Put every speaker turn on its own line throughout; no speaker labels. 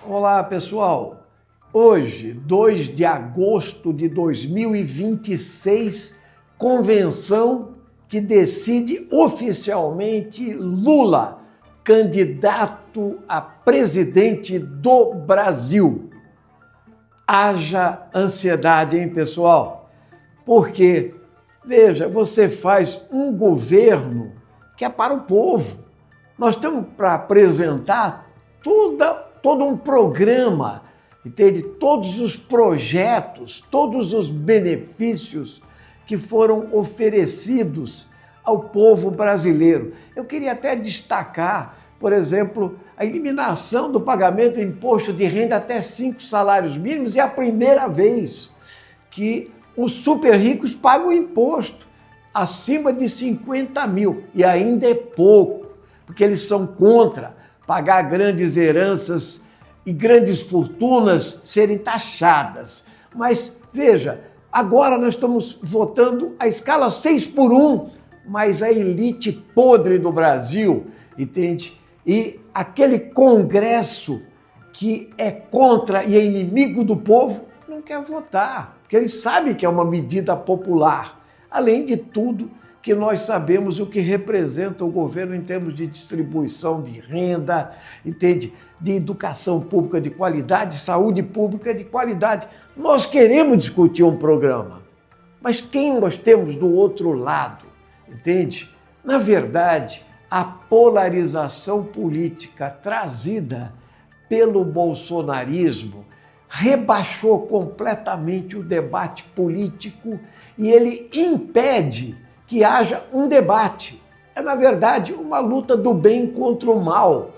Olá, pessoal! Hoje, 2 de agosto de 2026, convenção que decide oficialmente Lula, candidato a presidente do Brasil. Haja ansiedade, hein, pessoal? Porque, veja, você faz um governo que é para o povo. Nós estamos para apresentar todo um programa, entende? Todos os projetos, todos os benefícios que foram oferecidos ao povo brasileiro. Eu queria até destacar, por exemplo, a eliminação do pagamento de imposto de renda até 5 salários mínimos. É a primeira vez que os super ricos pagam imposto acima de 50 mil, e ainda é pouco, porque eles são contra pagar grandes heranças e grandes fortunas serem taxadas. Mas, veja, agora nós estamos votando a escala 6x1, mas a elite podre do Brasil, entende? E aquele Congresso que é contra e é inimigo do povo não quer votar, porque eles sabem que é uma medida popular. Além de tudo, que nós sabemos o que representa o governo em termos de distribuição de renda, entende? De educação pública de qualidade, saúde pública de qualidade. Nós queremos discutir um programa, mas quem nós temos do outro lado, entende? Na verdade, a polarização política trazida pelo bolsonarismo rebaixou completamente o debate político e ele impede que haja um debate. É, na verdade, uma luta do bem contra o mal,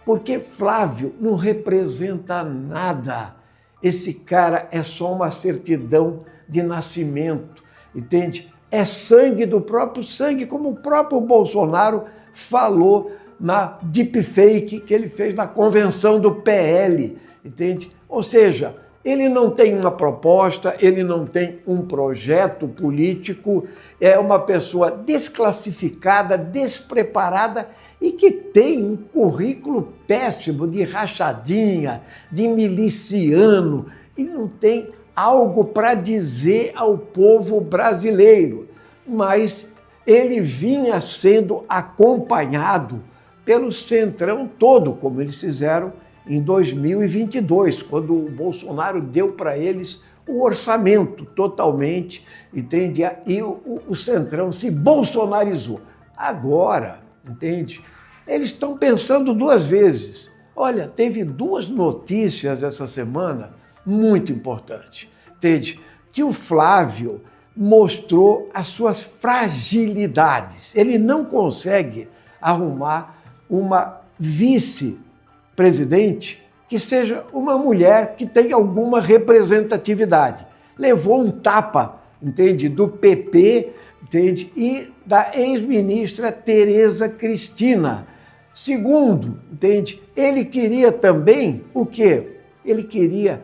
porque Flávio não representa nada. Esse cara é só uma certidão de nascimento, entende? É sangue do próprio sangue, como o próprio Bolsonaro falou na deepfake que ele fez na convenção do PL, entende? Ou seja, ele não tem uma proposta, ele não tem um projeto político, é uma pessoa desclassificada, despreparada e que tem um currículo péssimo de rachadinha, de miliciano, e não tem algo para dizer ao povo brasileiro. Mas ele vinha sendo acompanhado pelo Centrão todo, como eles fizeram em 2022, quando o Bolsonaro deu para eles o orçamento totalmente, entende? E o Centrão se bolsonarizou. Agora, entende? Eles estão pensando duas vezes. Olha, teve duas notícias essa semana muito importantes, entende? Que o Flávio mostrou as suas fragilidades. Ele não consegue arrumar uma vice-presidente que seja uma mulher que tenha alguma representatividade. Levou um tapa, entende, do PP, entende, e da ex-ministra Tereza Cristina. Segundo, entende, ele queria também o quê? Ele queria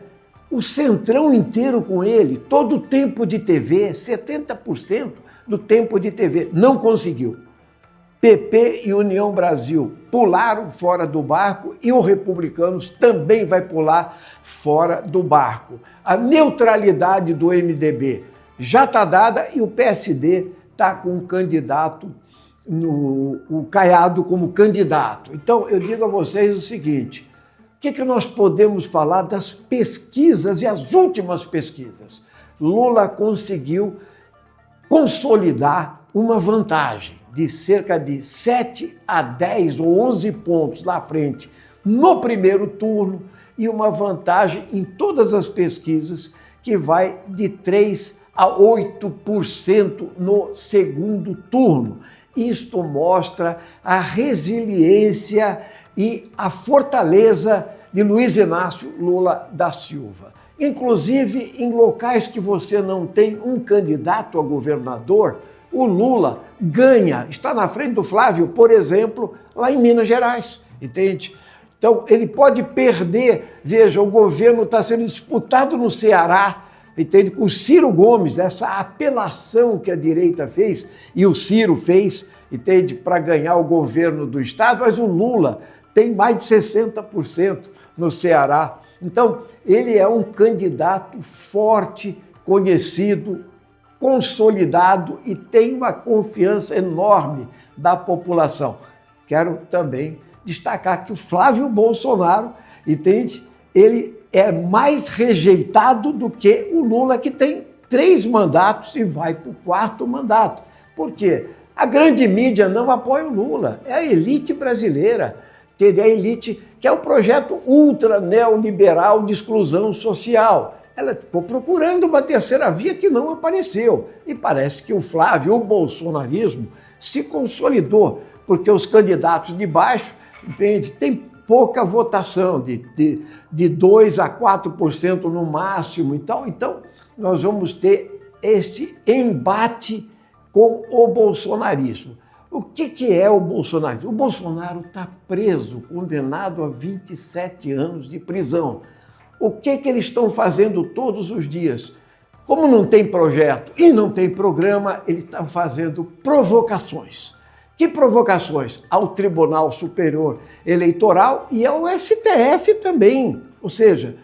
o Centrão inteiro com ele, todo o tempo de TV, 70% do tempo de TV. Não conseguiu. PP e União Brasil pularam fora do barco e o Republicanos também vai pular fora do barco. A neutralidade do MDB já está dada e o PSD está com um candidato, o Caiado como candidato. Então, eu digo a vocês o seguinte, o que nós podemos falar das pesquisas e as últimas pesquisas? Lula conseguiu consolidar uma vantagem de cerca de 7 a 10 ou 11 pontos na frente no primeiro turno e uma vantagem em todas as pesquisas que vai de 3 a 8% no segundo turno. Isto mostra a resiliência e a fortaleza de Luiz Inácio Lula da Silva. Inclusive, em locais que você não tem um candidato a governador, o Lula ganha, está na frente do Flávio, por exemplo, lá em Minas Gerais, entende? Então, ele pode perder, veja, o governo está sendo disputado no Ceará, entende? Com o Ciro Gomes, essa apelação que a direita fez, e o Ciro fez, entende? Para ganhar o governo do estado, mas o Lula tem mais de 60%. no Ceará. Então, ele é um candidato forte, conhecido, consolidado e tem uma confiança enorme da população. Quero também destacar que o Flávio Bolsonaro, entende? Ele é mais rejeitado do que o Lula, que tem 3 mandatos e vai para o 4º mandato. Por quê? A grande mídia não apoia o Lula, é a elite brasileira, que é a elite que é o projeto ultra neoliberal de exclusão social. Ela ficou procurando uma terceira via que não apareceu. E parece que o Flávio, o bolsonarismo, se consolidou, porque os candidatos de baixo, entende, tem pouca votação, de 2% a 4% no máximo e tal. Então, nós vamos ter este embate com o bolsonarismo. O que é o bolsonarismo? O Bolsonaro está preso, condenado a 27 anos de prisão. O que eles estão fazendo todos os dias? Como não tem projeto e não tem programa, eles estão fazendo provocações. Que provocações? Ao Tribunal Superior Eleitoral e ao STF também. Ou seja,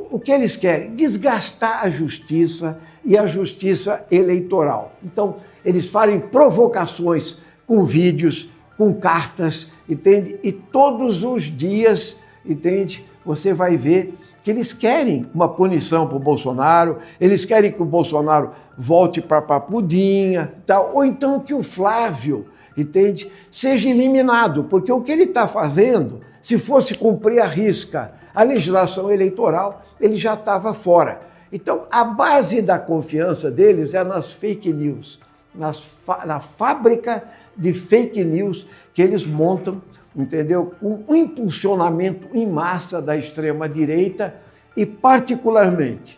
o que eles querem? Desgastar a justiça e a justiça eleitoral. Então, eles fazem provocações com vídeos, com cartas, entende? E todos os dias, entende? Você vai ver que eles querem uma punição para o Bolsonaro, eles querem que o Bolsonaro volte para a Papudinha, tal, ou então que o Flávio, entende, seja eliminado, porque o que ele está fazendo, se fosse cumprir à risca a legislação eleitoral, ele já estava fora. Então, a base da confiança deles é nas fake news, na fábrica de fake news que eles montam, entendeu? Um impulsionamento em massa da extrema-direita e, particularmente,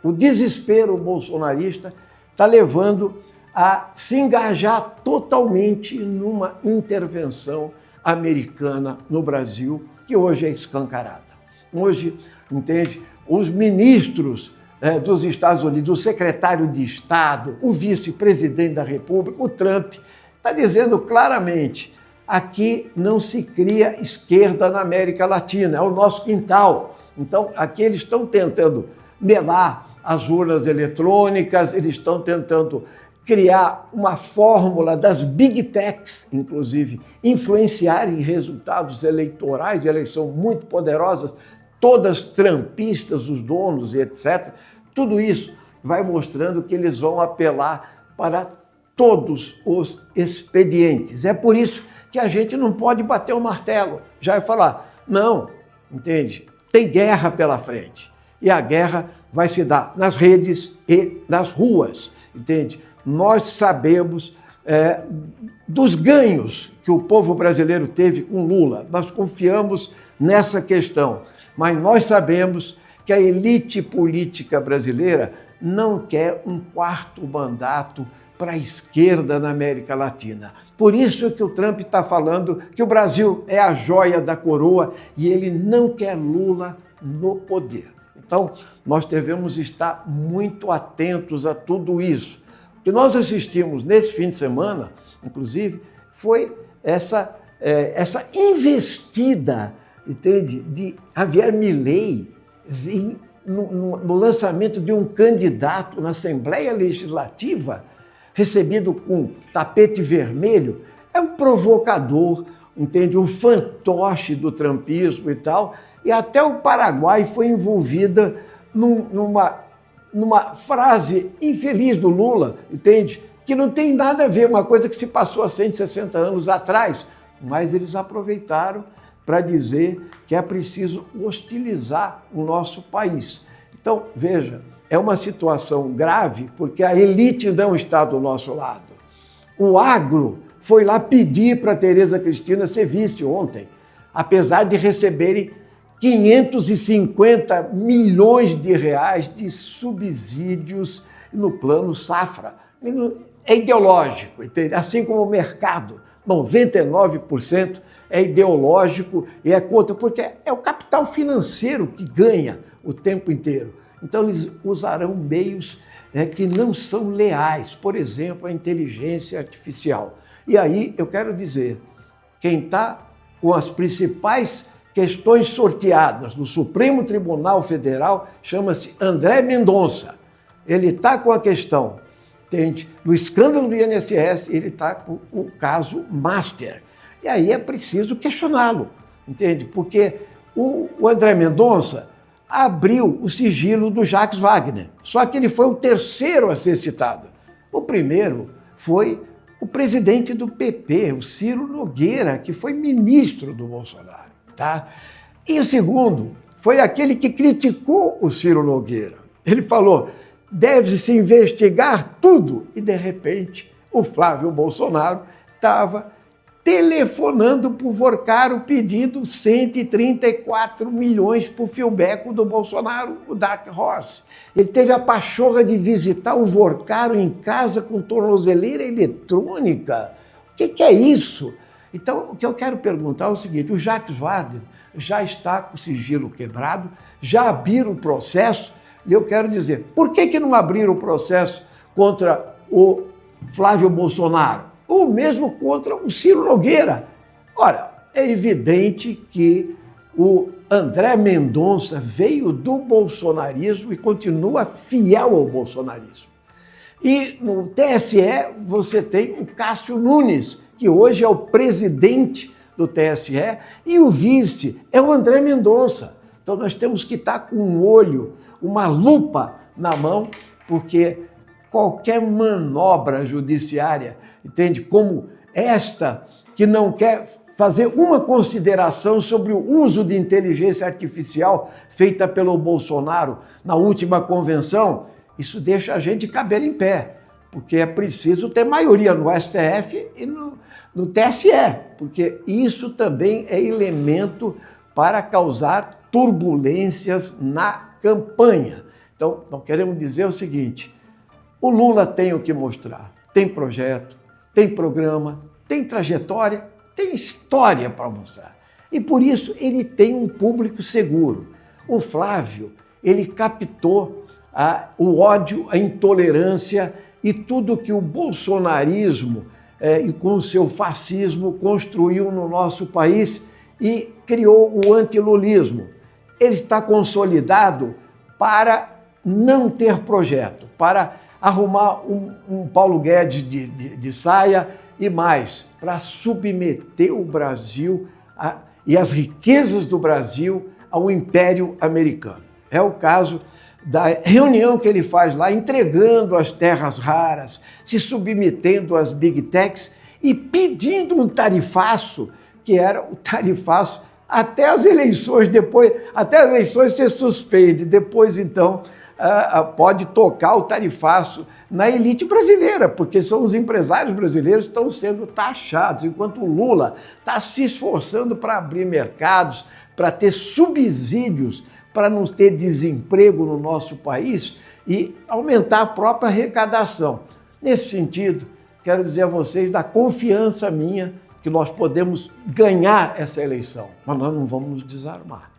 o desespero bolsonarista está levando a se engajar totalmente numa intervenção americana no Brasil, que hoje é escancarada. Hoje, entende, os ministros dos Estados Unidos, o secretário de Estado, o vice-presidente da República, o Trump, está dizendo claramente: aqui não se cria esquerda na América Latina, é o nosso quintal. Então, aqui eles estão tentando melar as urnas eletrônicas, eles estão tentando criar uma fórmula das big techs, inclusive, influenciarem resultados eleitorais de eleição muito poderosas, todas trumpistas, os donos e etc. Tudo isso vai mostrando que eles vão apelar para todos os expedientes. É por isso que a gente não pode bater o martelo, já vai falar, não, entende? Tem guerra pela frente. E a guerra vai se dar nas redes e nas ruas, entende? Nós sabemos dos ganhos que o povo brasileiro teve com Lula. Nós confiamos nessa questão, mas nós sabemos que a elite política brasileira não quer um 4º mandato para a esquerda na América Latina. Por isso que o Trump está falando que o Brasil é a joia da coroa e ele não quer Lula no poder. Então, nós devemos estar muito atentos a tudo isso. O que nós assistimos nesse fim de semana, inclusive, foi essa investida, entende, de Javier Milei no lançamento de um candidato na Assembleia Legislativa, recebido com tapete vermelho. É um provocador, entende, um fantoche do trumpismo e tal. E até o Paraguai foi envolvida numa frase infeliz do Lula, entende? Que não tem nada a ver, uma coisa que se passou há 160 anos atrás, mas eles aproveitaram para dizer que é preciso hostilizar o nosso país. Então, veja, é uma situação grave porque a elite não está do nosso lado. O agro foi lá pedir para Tereza Cristina ser vice ontem, apesar de receberem 550 milhões de reais de subsídios no plano safra. É ideológico, entende? Assim como o mercado, 99% é ideológico e é contra, porque é o capital financeiro que ganha o tempo inteiro. Então, eles usarão meios que não são leais, por exemplo, a inteligência artificial. E aí, eu quero dizer, quem está com as principais questões sorteadas no Supremo Tribunal Federal, chama-se André Mendonça. Ele está com a questão, entende? No escândalo do INSS, ele está com o caso Master. E aí é preciso questioná-lo, entende? Porque o André Mendonça abriu o sigilo do Jacques Wagner, só que ele foi o terceiro a ser citado. O primeiro foi o presidente do PP, o Ciro Nogueira, que foi ministro do Bolsonaro, tá? E o segundo foi aquele que criticou o Ciro Nogueira. Ele falou: deve-se investigar tudo. E, de repente, o Flávio Bolsonaro estava telefonando para o Vorcaro pedindo 134 milhões para o filbeco do Bolsonaro, o Dark Horse. Ele teve a pachorra de visitar o Vorcaro em casa com tornozeleira eletrônica. O que é isso? Então, o que eu quero perguntar é o seguinte: o Jacques Wagner já está com o sigilo quebrado, já abriram o processo, e eu quero dizer, por que não abriram o processo contra o Flávio Bolsonaro? Ou mesmo contra o Ciro Nogueira? Ora, é evidente que o André Mendonça veio do bolsonarismo e continua fiel ao bolsonarismo. E no TSE você tem o Cássio Nunes, que hoje é o presidente do TSE, e o vice é o André Mendonça. Então nós temos que estar com um olho, uma lupa na mão, porque qualquer manobra judiciária, entende, como esta, que não quer fazer uma consideração sobre o uso de inteligência artificial feita pelo Bolsonaro na última convenção, isso deixa a gente de cabelo em pé, porque é preciso ter maioria no STF e no TSE, porque isso também é elemento para causar turbulências na campanha. Então, nós queremos dizer o seguinte: o Lula tem o que mostrar, tem projeto, tem programa, tem trajetória, tem história para mostrar. E por isso ele tem um público seguro. O Flávio, ele captou o ódio, a intolerância e tudo que o bolsonarismo e com o seu fascismo construiu no nosso país e criou o antilulismo. Ele está consolidado para não ter projeto, para arrumar um Paulo Guedes de saia e mais, para submeter o Brasil e as riquezas do Brasil ao Império Americano. É o caso da reunião que ele faz lá, entregando as terras raras, se submetendo às Big Techs e pedindo um tarifaço, que era o tarifaço até as eleições, depois, até as eleições se suspende, depois então pode tocar o tarifaço na elite brasileira, porque são os empresários brasileiros que estão sendo taxados, enquanto o Lula está se esforçando para abrir mercados, para ter subsídios, para não ter desemprego no nosso país e aumentar a própria arrecadação. Nesse sentido, quero dizer a vocês da confiança minha que nós podemos ganhar essa eleição, mas nós não vamos nos desarmar.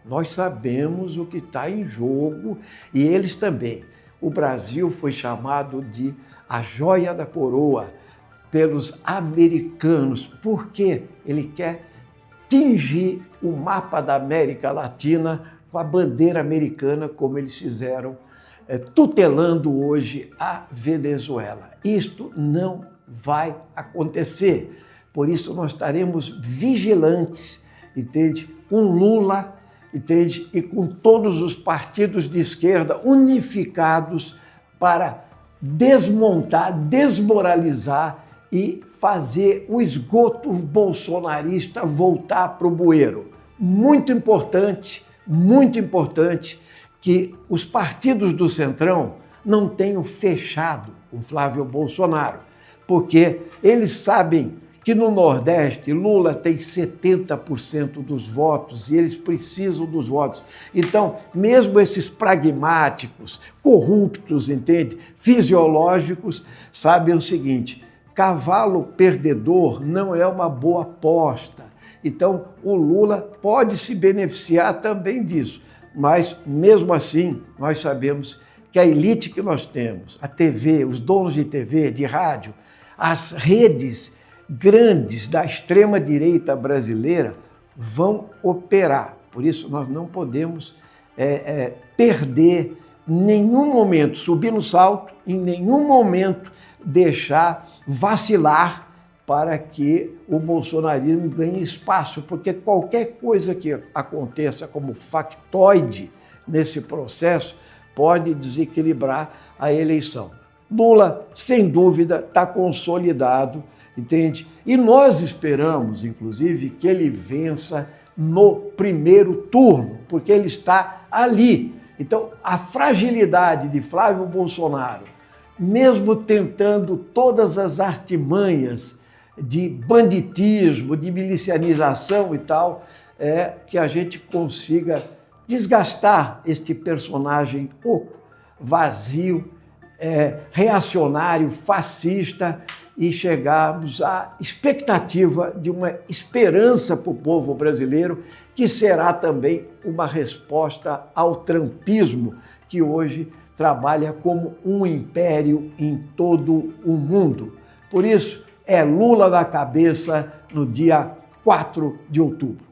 Nós sabemos o que está em jogo e eles também. O Brasil foi chamado de a joia da coroa pelos americanos, porque ele quer tingir o mapa da América Latina com a bandeira americana, como eles fizeram, tutelando hoje a Venezuela. Isto não vai acontecer. Por isso nós estaremos vigilantes, entende? Com Lula, entende? E com todos os partidos de esquerda unificados para desmontar, desmoralizar e fazer o esgoto bolsonarista voltar para o bueiro. Muito importante que os partidos do Centrão não tenham fechado o Flávio Bolsonaro, porque eles sabem que no Nordeste Lula tem 70% dos votos e eles precisam dos votos. Então, mesmo esses pragmáticos, corruptos, entende? Fisiológicos, sabem o seguinte: cavalo perdedor não é uma boa aposta. Então, o Lula pode se beneficiar também disso. Mas, mesmo assim, nós sabemos que a elite que nós temos, a TV, os donos de TV, de rádio, as redes grandes da extrema-direita brasileira vão operar. Por isso, nós não podemos perder nenhum momento, subir no salto, em nenhum momento deixar vacilar para que o bolsonarismo ganhe espaço, porque qualquer coisa que aconteça como factoide nesse processo pode desequilibrar a eleição. Lula, sem dúvida, está consolidado, entende? E nós esperamos, inclusive, que ele vença no primeiro turno, porque ele está ali. Então, a fragilidade de Flávio Bolsonaro, mesmo tentando todas as artimanhas de banditismo, de milicianização e tal, é que a gente consiga desgastar este personagem oco, vazio, reacionário, fascista, e chegarmos à expectativa de uma esperança para o povo brasileiro, que será também uma resposta ao trumpismo, que hoje trabalha como um império em todo o mundo. Por isso, é Lula na cabeça no dia 4 de outubro.